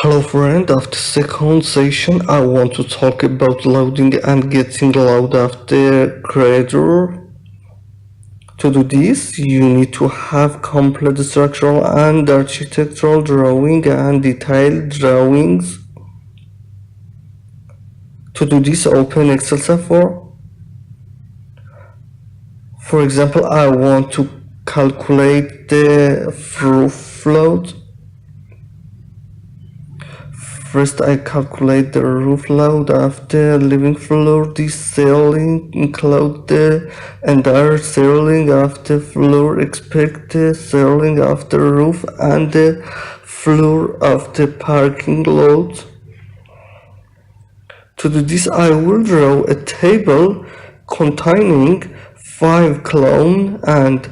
Hello friend, after second session I want to talk about loading and getting load after creator. To do this, you need to have complete structural and architectural drawing and detailed drawings. To do this, open Excel software. For example, I want to calculate the roof load. First, I calculate the roof load after living floor. This ceiling include the entire ceiling after floor, expect the ceiling after roof and the floor of the parking lot. To do this, I will draw a table containing 5 columns and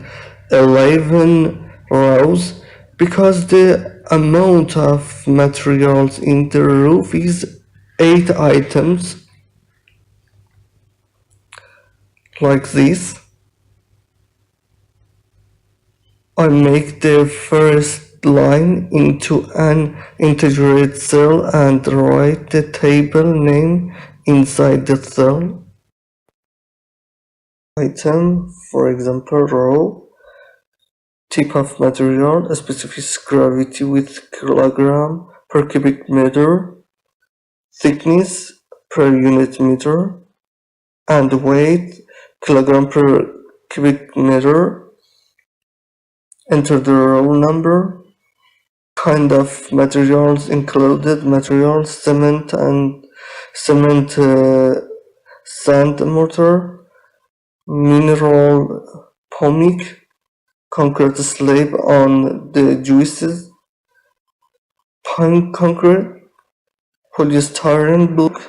11 rows because the amount of materials in the roof is 8 items, like this. I make the first line into an integrated cell and write the table name inside the cell. Item, for example, row. Type of material, specific gravity with kilogram per cubic meter, thickness per unit meter, and weight kilogram per cubic meter. Enter the row number. Kind of materials included: materials, cement and cement, sand mortar, mineral pumice, concrete slab on the joists, pine concrete, polystyrene block,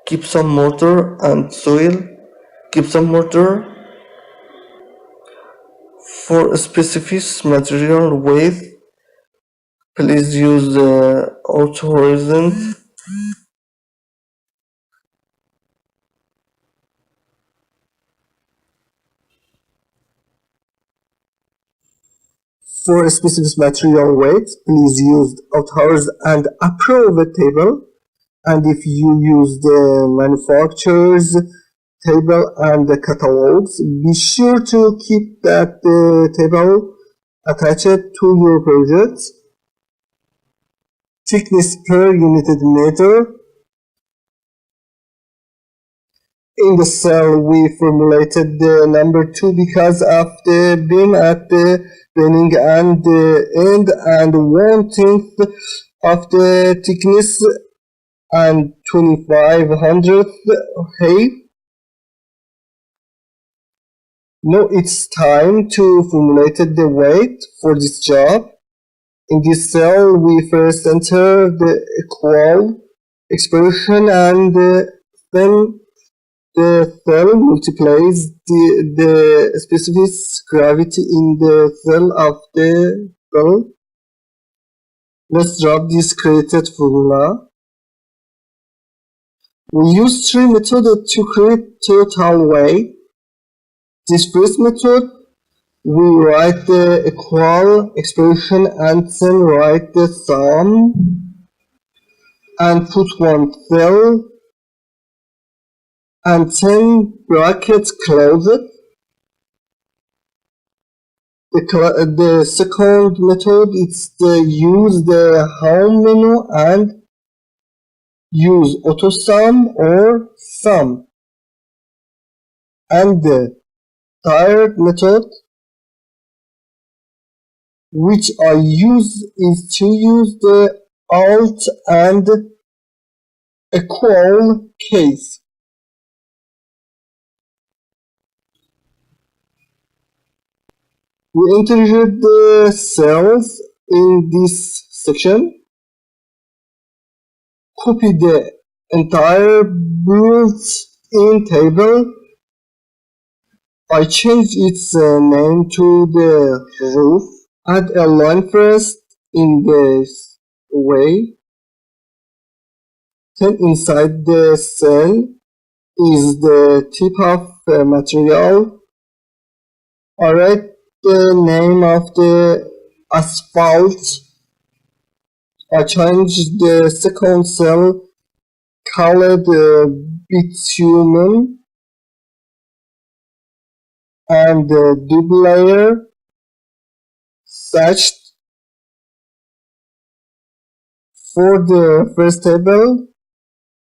gypsum mortar and soil gypsum mortar. For a specific material weight, please use the auto horizon. For a specific material weight, please use authors and approve a table. And if you use the manufacturer's table and the catalogs, be sure to keep that table attached to your project. Thickness per unit meter. In the cell, we formulated the number 2 because of the beam at the beginning and the end and 1/10 of the thickness and 2500 height. Now it's time to formulate the weight for this job. In this cell, we first enter the equal expression and then the cell multiplies the specific gravity in the cell of the cell. Let's drop this created formula. We use 3 methods to create total weight. This first method, we write the equal expression and then write the sum and put one cell and then brackets closed. The second method is to use the home menu and use auto sum or sum. And the third method, which I use, is to use the alt and equal case. We integrate the cells in this section. Copy the entire built-in table. I change its name to the roof. Add a line first in this way. Then inside the cell is the type of material. I write the name of the asphalt I change the second cell called bitumen and the double layer such. For the first table,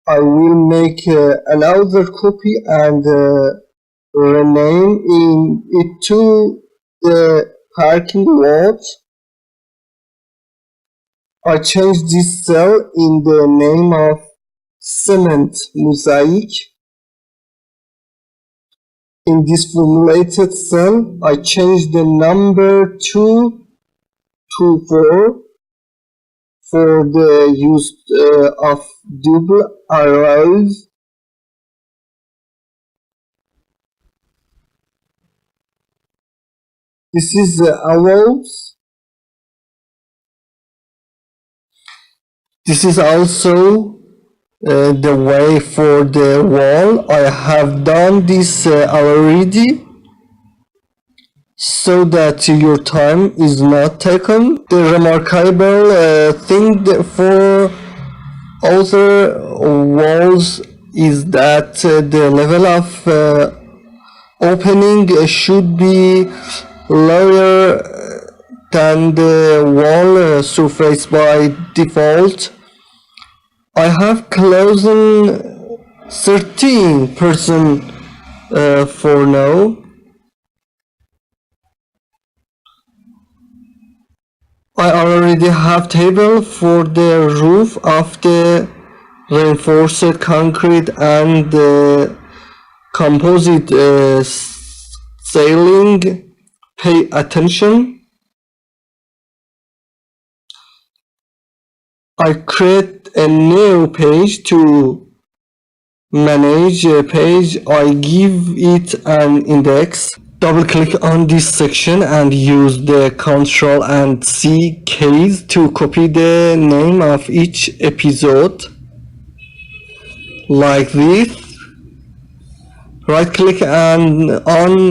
I will make another copy and rename it to the parking lot. I change this cell in the name of cement mosaic. In this formulated cell, I change the number 2 to 4 for the use of double arrows. This is arrows. This is also the way for the wall. I have done this already so that your time is not taken. The remarkable thing for other walls is that the level of opening should be lower than the wall surface by default. I have chosen 13% for now. I already have table for the roof of the reinforced concrete and the composite ceiling. Pay attention. I create a new page to manage a page. I give it an index. Double click on this section and use the Ctrl and C keys to copy the name of each episode like this. Right click on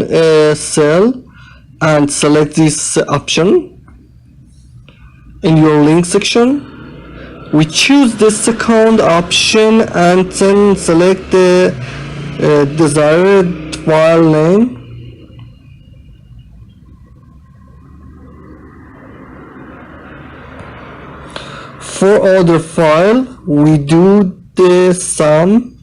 a cell and select this option. In your link section, we choose the second option and then select the desired file name. For other file, we do the sum